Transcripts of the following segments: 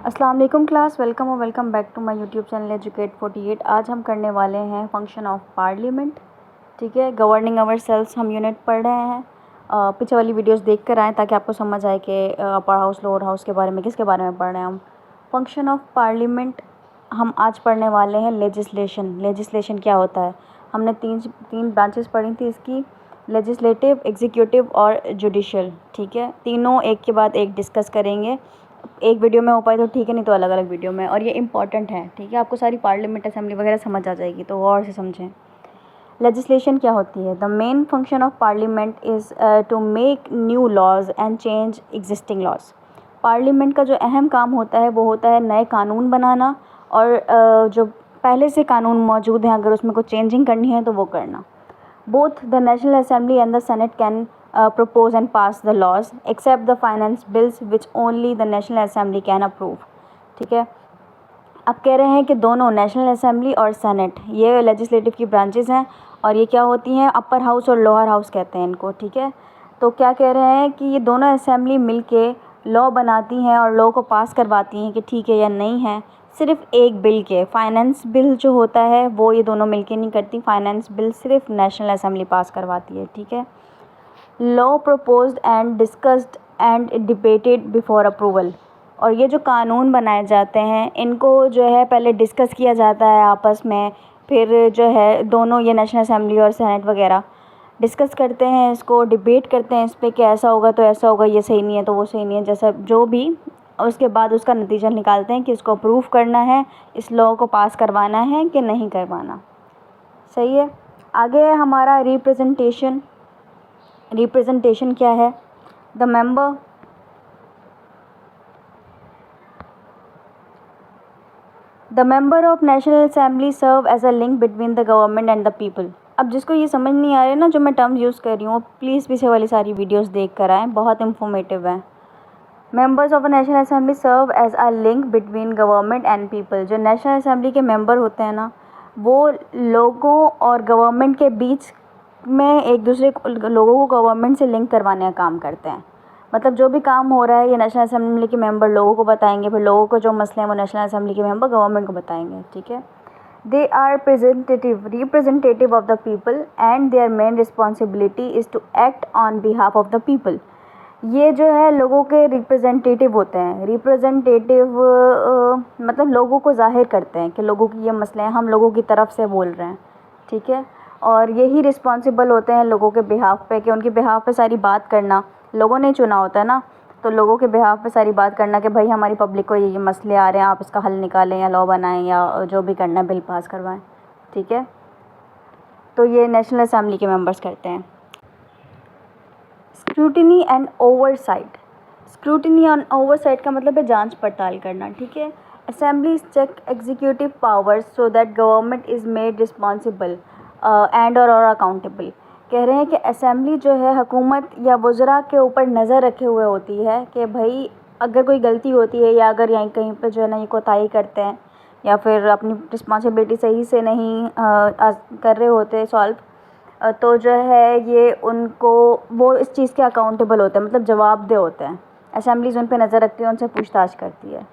अस्सलाम वालेकुम class, welcome और welcome back to my YouTube channel educate 48। आज हम करने वाले हैं फंक्शन ऑफ पार्लियामेंट। ठीक है, गवर्निंग अवर सेल्स हम यूनिट पढ़ रहे हैं। पीछे वाली वीडियोस देख कर आएँ ताकि आपको समझ आए कि अपर हाउस लोअर हाउस के बारे में किसके बारे में पढ़ रहे हैं हम। फंक्शन ऑफ पार्लियामेंट हम आज पढ़ने वाले हैं लेजिस्लेशन। लेजिस्लेशन क्या होता है? हमने तीन ब्रांचेस पढ़ी थी इसकी, लेजिस्लेटिव, एग्जीक्यूटिव और जुडिशल। ठीक है, तीनों एक के बाद एक डिस्कस करेंगे। एक वीडियो में हो पाए तो ठीक है, नहीं तो अलग अलग वीडियो में। और ये इंपॉर्टेंट है, ठीक है, आपको सारी पार्लियामेंट असेंबली वगैरह समझ आ जाएगी, तो और से समझें। लेजिस्लेशन क्या होती है? The main function of parliament is to make new laws and change existing laws. Parliament का जो अहम काम होता है वो होता है नए कानून बनाना और जो पहले से कानून मौजूद हैं अगर उसमें कुछ चेंजिंग करनी है तो वो करना। Both the National Assembly and the Senate can propose and pass the laws except the finance bills which only the National Assembly can approve। ठीक है, अब कह रहे हैं कि दोनों नेशनल असेंबली और सेनेट ये लेजिस्लेटिव की ब्रांचेस हैं और ये क्या होती हैं? अपर हाउस और लोअर हाउस कहते हैं इनको। ठीक है, तो क्या कह रहे हैं कि ये दोनों असेंबली मिलके लॉ बनाती हैं और लॉ को पास करवाती हैं कि ठीक है या नहीं है। सिर्फ एक बिल के, फाइनेंस बिल जो होता है वो ये दोनों मिलके नहीं करती, फाइनेंस बिल सिर्फ नेशनल असेंबली पास करवाती है। ठीक है, law proposed and discussed and debated before approval. और ये जो कानून बनाए जाते हैं इनको जो है पहले डिस्कस किया जाता है आपस में, फिर जो है दोनों ये नेशनल असेंबली और सेनेट वगैरह डिस्कस करते हैं, इसको डिबेट करते हैं इस पर कि ऐसा होगा तो ऐसा होगा, ये सही नहीं है तो वो सही नहीं है, जैसा जो भी। उसके बाद उसका नतीजा निकालते हैं कि इसको अप्रूव करना है, इस लॉ को पास करवाना है कि नहीं करवाना। सही है, आगे है हमारा रिप्रेजेंटेशन। रिप्रेजेंटेशन क्या है? The member of national assembly serve as a link between the government and the people. अब जिसको ये समझ नहीं आ रहा है ना, जो मैं टर्म्स यूज़ कर रही हूँ, प्लीज़ पीछे वाली सारी वीडियोस देख कर आएँ, बहुत इंफॉर्मेटिव है। Members of national assembly serve as a link between government and people. जो नेशनल असेंबली के मेंबर होते हैं ना, वो लोगों और गवर्नमेंट के बीच में एक दूसरे लोगों को गवर्नमेंट से लिंक करवाने का काम करते हैं। मतलब जो भी काम हो रहा है ये नेशनल असेंबली के मेंबर लोगों को बताएंगे, फिर लोगों को जो मसले हैं वो नेशनल असेंबली के मेंबर गवर्नमेंट को बताएंगे। ठीक है, they are representative of the people and their main responsibility is to act on behalf of the people. ये जो है लोगों के रिप्रेजेंटेटिव होते हैं। रिप्रेजेंटेटिव मतलब लोगों को जाहिर करते हैं कि लोगों की ये मसले हैं, हम लोगों की तरफ से बोल रहे हैं। ठीक है, और यही रिस्पॉन्सिबल होते हैं लोगों के बिहाफ पे कि उनके बिहाफ पे सारी बात करना। लोगों ने चुना होता है ना, तो लोगों के बिहाफ पे सारी बात करना कि भाई हमारी पब्लिक को ये मसले आ रहे हैं, आप इसका हल निकालें या लॉ बनाएं या जो भी करना है बिल पास करवाएं। ठीक है, तो ये नेशनल असेंबली के मेंबर्स करते हैं। Scrutiny and oversight. Scrutiny and oversight का मतलब है जांच पड़ताल करना। ठीक है, assemblies check executive powers so that government is made responsible and और अकाउंटेबल। कह रहे हैं कि असेंबली जो है हुकूमत या वज़रा के ऊपर नज़र रखे हुए होती है कि भाई अगर कोई गलती होती है या अगर यहीं कहीं पे जो है ना ये कोताही करते हैं या फिर अपनी रिस्पॉन्सिबिलिटी सही से नहीं कर रहे होते सॉल्व, तो जो है ये उनको वो इस चीज़ के अकाउंटेबल होते हैं, मतलब जवाबदेह होते हैं। असेंबलीज उन पर नज़र रखती है, उनसे पूछताछ करती है।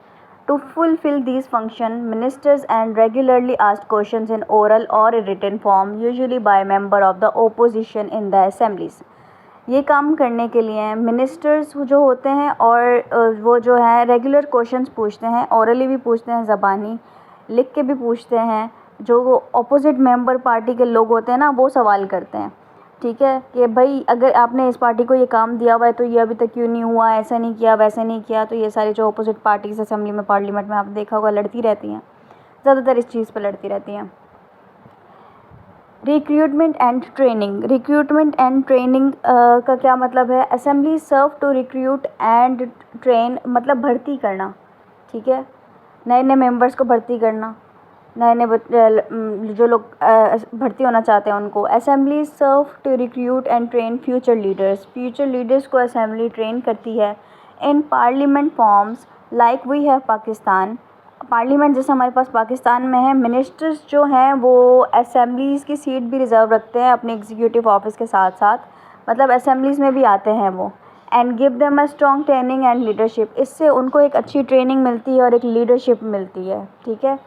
To fulfil these function ministers and regularly asked questions in oral or written form usually by member of the opposition in the assemblies. ये काम करने के लिए मिनिस्टर्स जो होते हैं और वो जो है रेगुलर क्वेश्चंस पूछते हैं, ओरली भी पूछते हैं, ज़बानी लिख के भी पूछते हैं। जो अपोजिट मेंबर पार्टी के लोग होते हैं ना वो सवाल करते हैं। ठीक है, कि भाई अगर आपने इस पार्टी को ये काम दिया हुआ है तो ये अभी तक क्यों नहीं हुआ, ऐसा नहीं किया वैसे नहीं किया। तो ये सारी जो अपोजिट पार्टीज असेंबली में पार्लियामेंट में आपने देखा होगा लड़ती रहती हैं, ज़्यादातर इस चीज़ पर लड़ती रहती हैं। Recruitment and training. Recruitment and training का क्या मतलब है? Assembly serve to recruit and train, मतलब भर्ती करना। ठीक है, नए नए मेंबर्स को भर्ती करना, नए नए जो लोग भर्ती होना चाहते हैं उनको। Assembly serve to recruit and train future leaders. Future leaders को असेंबली ट्रेन करती है in parliament forms like we have Pakistan. Parliament जैसे हमारे पास पाकिस्तान में है, मिनिस्टर्स जो हैं वो असेंबलीज़ की सीट भी रिज़र्व रखते हैं अपने एग्जीक्यूटिव ऑफिस के साथ साथ, मतलब असेंबलीज़ में भी आते हैं वो। And give them a strong training and leadership. इससे उनको एक अच्छी ट्रेनिंग मिलती है और एक लीडरशिप मिलती है, ठीक है।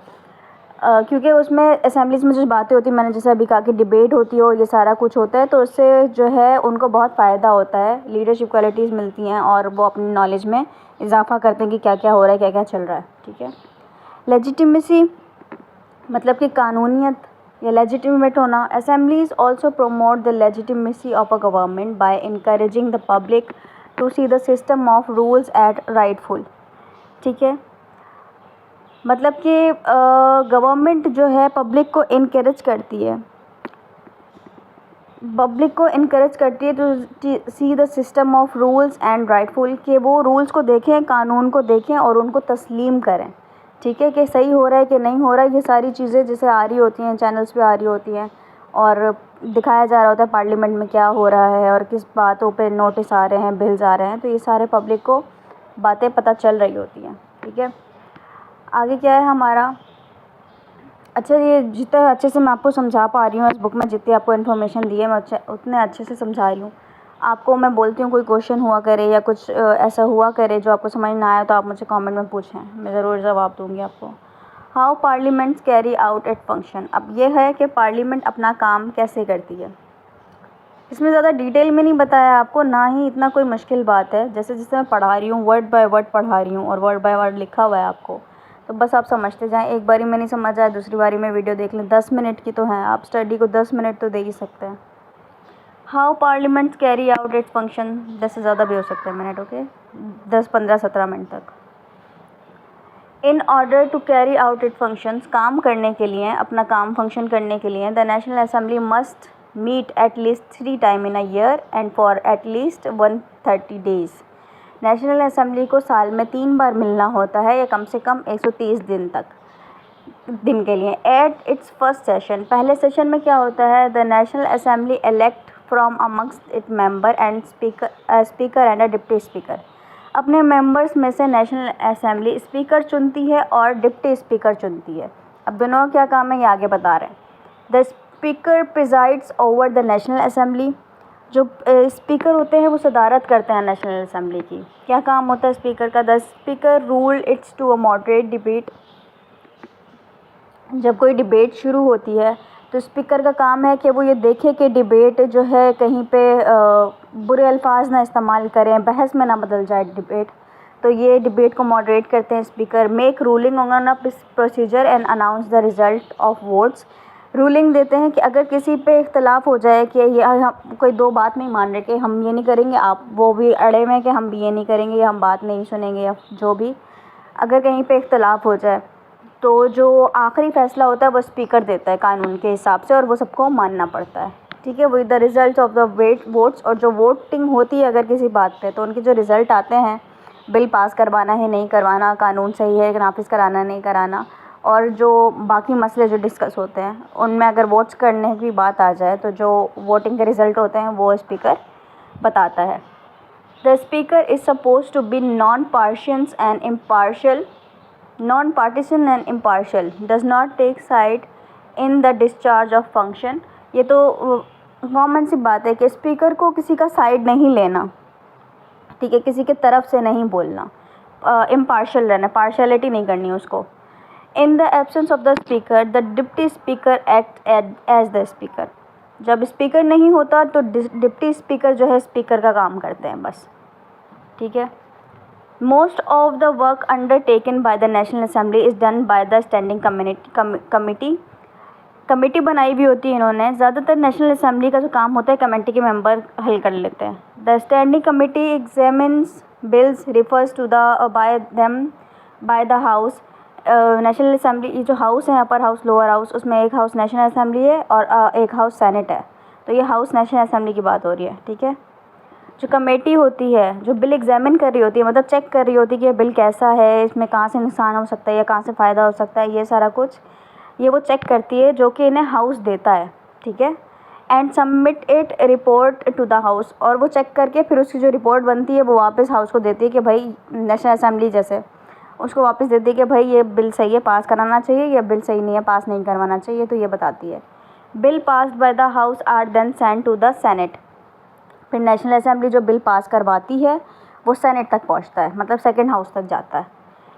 क्योंकि उसमें असेंबलीज़ में जो बातें होती हैं, मैंने जैसे अभी कहा कि डिबेट होती है और ये सारा कुछ होता है, तो उससे जो है उनको बहुत फ़ायदा होता है, लीडरशिप क्वालिटीज़ मिलती हैं और वो अपनी नॉलेज में इजाफा करते हैं कि क्या क्या हो रहा है, क्या क्या चल रहा है, ठीक है। लेजिटिमेसी मतलब कि कानूनियत या लेजिटिमेट होना। Assemblies also promote the legitimacy of a government by encouraging the public to see the system of rules at rightful, ठीक है। मतलब कि गवर्नमेंट जो है पब्लिक को इनकरेज करती है, to see the system of rules and rightful, कि वो रूल्स को देखें, कानून को देखें और उनको तस्लीम करें, ठीक है, कि सही हो रहा है कि नहीं हो रहा है। ये सारी चीज़ें जैसे आ रही होती हैं, चैनल्स पे आ रही होती हैं और दिखाया जा रहा होता है पार्लियामेंट में क्या हो रहा है और किस बातों पे नोटिस आ रहे हैं, बिल्स आ रहे हैं, तो ये सारे पब्लिक को बातें पता चल रही होती हैं, ठीक है। आगे क्या है हमारा, अच्छा, ये जितने अच्छे से मैं आपको समझा पा रही हूँ इस बुक में, जितनी आपको इन्फॉर्मेशन दी है मैं उतने अच्छे से समझा रही हूँ आपको। मैं बोलती हूँ कोई क्वेश्चन हुआ करे या कुछ ऐसा हुआ करे जो आपको समझ ना आया, तो आप मुझे कमेंट में पूछें, मैं ज़रूर जवाब दूँगी आपको। How parliaments carry out it function. अब ये है कि पार्लियामेंट अपना काम कैसे करती है। इसमें ज़्यादा डिटेल में नहीं बताया आपको, ना ही इतना कोई मुश्किल बात है। जैसे जैसे मैं पढ़ा रही हूँ, वर्ड बाय वर्ड पढ़ा रही हूँ और वर्ड बाय वर्ड लिखा हुआ है आपको, तो बस आप समझते जाएं। एक बारी में नहीं समझ आए, दूसरी बारी में वीडियो देख लें। 10 मिनट की तो है, आप स्टडी को 10 मिनट तो दे ही सकते हैं। How parliaments carry out its function, 10 से ज़्यादा भी हो सकते हैं मिनट, ओके, 10, 15, 17 मिनट तक। In order to carry out it functions, काम करने के लिए, अपना काम फंक्शन करने के लिए, the national assembly must meet at least 3 time in a year and for at least 130 days. नेशनल असेंबली को साल में 3 बार मिलना होता है या कम से कम 130 दिन के लिए। एट इट्स फर्स्ट सेशन, पहले सेशन में क्या होता है, the national assembly elect from amongst it member and speaker and a deputy speaker. अपने मेंबर्स में से नेशनल असेंबली स्पीकर चुनती है और डिप्टी स्पीकर चुनती है। अब दोनों का क्या काम है ये आगे बता रहे हैं। The speaker presides over the national assembly, जो स्पीकर होते हैं वो सदारत करते हैं नेशनल असेंबली की। क्या काम होता है स्पीकर का। The speaker rule its to a moderate debate, जब कोई डिबेट शुरू होती है तो स्पीकर का काम है कि वो ये देखे कि डिबेट जो है कहीं पे बुरे अल्फाज ना इस्तेमाल करें, बहस में ना बदल जाए डिबेट, तो ये डिबेट को मॉडरेट करते हैं speaker. Make ruling on a procedure and announce the result of votes, ruling देते हैं कि अगर किसी पे इख्तलाफ हो जाए कि ये हम कोई 2 बात नहीं मान रहे कि हम ये नहीं करेंगे, आप वो भी अड़े में कि हम भी ये नहीं करेंगे या हम बात नहीं सुनेंगे या जो भी, अगर कहीं पे इख्तलाफ हो जाए तो जो आखिरी फ़ैसला होता है वो स्पीकर देता है कानून के हिसाब से और वो सबको मानना पड़ता है, ठीक है। With the result of the votes, और जो वोटिंग होती है अगर किसी बात पे, तो उनके जो रिज़ल्ट आते हैं, बिल पास करवाना है नहीं करवाना, कानून सही है नाफिज कराना नहीं कराना, और जो बाकी मसले जो डिस्कस होते हैं उनमें अगर वोट्स करने की बात आ जाए तो जो वोटिंग के रिज़ल्ट होते हैं वो स्पीकर बताता है। The speaker is suppose to be non partisan and impartial, does not take side in the discharge of function. ये तो कॉमन सी बात है कि स्पीकर को किसी का साइड नहीं लेना, ठीक है, किसी के तरफ से नहीं बोलना, इम्पार्शियल रहना, पार्शियलिटी नहीं करनी उसको। In the absence of the speaker the deputy speaker act as the speaker, जब स्पीकर नहीं होता तो डिप्टी स्पीकर जो है स्पीकर का काम करते हैं बस, ठीक है। Most of the work undertaken by the national assembly is done by the standing committee बनाई भी होती है इन्होंने। ज़्यादातर नेशनल असेंबली का जो काम होता है कमेटी के मेंबर हल कर लेते हैं। The standing committee examines bills refers to the by the house. National assembly, ये जो हाउस है, अपर हाउस लोअर हाउस, उसमें एक हाउस नेशनल असेंबली है और एक हाउस सेनेट है, तो ये हाउस नेशनल असेंबली की बात हो रही है, ठीक है। जो कमेटी होती है जो बिल एग्जामिन कर रही होती है, मतलब चेक कर रही होती है कि ये बिल कैसा है, इसमें कहाँ से नुकसान हो सकता है या कहाँ से फ़ायदा हो सकता है, ये सारा कुछ ये वो चेक करती है, जो कि इन्हें हाउस देता है, ठीक है। And submit it report to the house, और वो चेक करके फिर उसकी जो रिपोर्ट बनती है वो वापस हाउस को देती है कि भाई, नेशनल असेंबली जैसे उसको वापस देती है कि भाई ये बिल सही है, पास कराना चाहिए, या बिल सही नहीं है, पास नहीं करवाना चाहिए, तो ये बताती है। Bill passed by the house are then send to the senate, फिर नेशनल असेंबली जो बिल पास करवाती है वो सेनेट तक पहुंचता है, मतलब सेकेंड हाउस तक जाता है।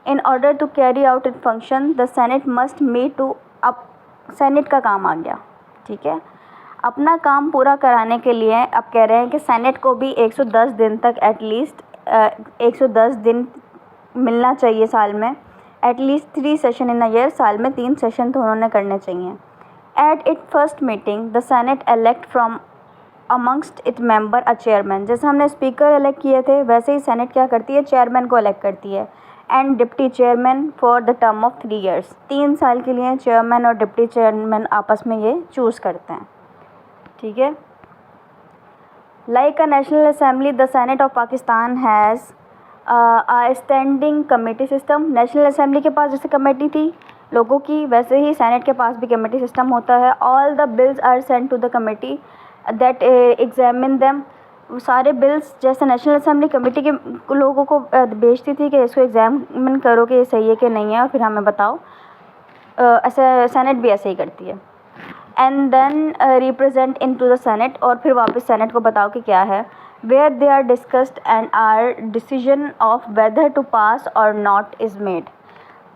In order to carry out it function the senate must meet to, अब सेनेट का काम आ गया, ठीक है। अपना काम पूरा कराने के लिए अब कह रहे हैं कि सेनेट को भी 110 दिन तक एटलीस्ट 110 दिन मिलना चाहिए साल में, at least 3 session in a year, साल में 3 सेशन तो उन्होंने करने चाहिए। At it first meeting the senate elect from amongst it member a chairman, जैसे हमने स्पीकर इलेक्ट किए थे वैसे ही सेनेट क्या करती है, चेयरमैन को इलेक्ट करती है। And deputy chairman for the term of 3 years, 3 साल के लिए चेयरमैन और डिप्टी चेयरमैन आपस में ये चूज़ करते हैं, ठीक है। Like a national assembly the senate of Pakistan has a standing committee system, national assembly के पास जैसे कमेटी थी लोगों की, वैसे ही सेनेट के पास भी कमेटी सिस्टम होता है। All the bills are sent to the committee that examine them, सारे बिल्स जैसे नेशनल असेंबली कमेटी के लोगों को भेजती थी कि इसको एग्जामिन करो कि ये सही है कि नहीं है और फिर हमें बताओ, ऐसे सेनेट भी ऐसे ही करती है। And then represent in to the senate, और फिर वापस सेनेट को बताओ कि क्या है। Where they are discussed and are decision of whether to pass or not is made,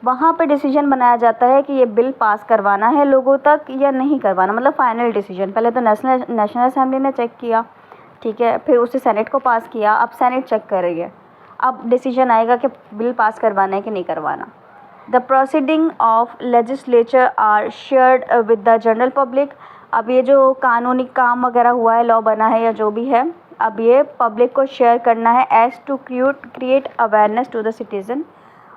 वहाँ पे डिसीजन बनाया जाता है कि ये बिल पास करवाना है लोगों तक या नहीं करवाना, मतलब फ़ाइनल डिसीजन। पहले तो नेशनल असेंबली ने चेक किया, ठीक है, फिर उसे सेनेट को पास किया, अब सेनेट चेक कर रही है, अब डिसीजन आएगा कि बिल पास करवाना है कि नहीं करवाना। The proceeding of legislature are shared with the general public, अब ये जो कानूनी काम वगैरह हुआ है, लॉ बना है या जो भी है, अब ये पब्लिक को शेयर करना है as to create awareness to the citizen,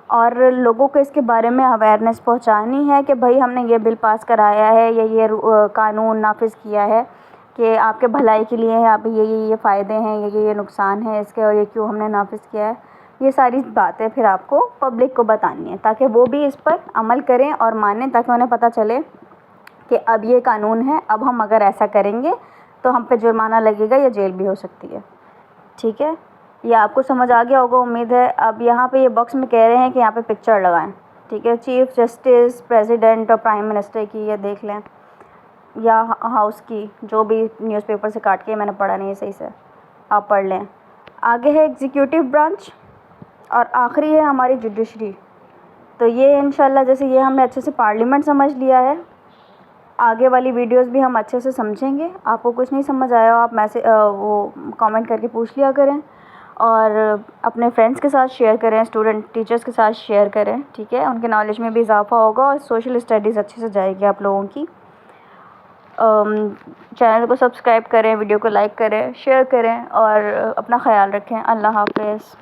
और लोगों को इसके बारे में अवेयरनेस पहुंचानी है कि भाई हमने ये बिल पास कराया है या ये कानून नाफिज किया है कि आपके भलाई के लिए है, आप ये फ़ायदे हैं, ये नुकसान है इसके, और ये क्यों हमने नाफिज किया है। ये सारी बातें फिर आपको पब्लिक को बतानी है ताकि वो भी इस पर अमल करें और मानें, ताकि उन्हें पता चले कि अब ये कानून है, अब हम अगर ऐसा करेंगे तो हम पे जुर्माना लगेगा या जेल भी हो सकती है, ठीक है। ये आपको समझ आ गया होगा उम्मीद है। अब यहाँ पे ये बॉक्स में कह रहे हैं कि यहाँ पे पिक्चर लगाएं, ठीक है, चीफ जस्टिस, प्रेसिडेंट और प्राइम मिनिस्टर की, ये देख लें, या हाउस की, जो भी न्यूज़पेपर से काट के मैंने पढ़ा नहीं है सही से, आप पढ़ लें। आगे है एग्जीक्यूटिव ब्रांच और आखिरी है हमारी जुडिशरी। तो ये इंशाल्लाह जैसे ये हमने अच्छे से पार्लियामेंट समझ लिया है, आगे वाली वीडियोस भी हम अच्छे से समझेंगे। आपको कुछ नहीं समझ आया हो आप वो कमेंट करके पूछ लिया करें, और अपने फ्रेंड्स के साथ शेयर करें, स्टूडेंट टीचर्स के साथ शेयर करें, ठीक है, उनके नॉलेज में भी इजाफा होगा और सोशल स्टडीज़ अच्छे से जाएगी आप लोगों की। चैनल को सब्सक्राइब करें, वीडियो को लाइक करें, शेयर करें और अपना ख्याल रखें। अल्लाह हाफ़िज़।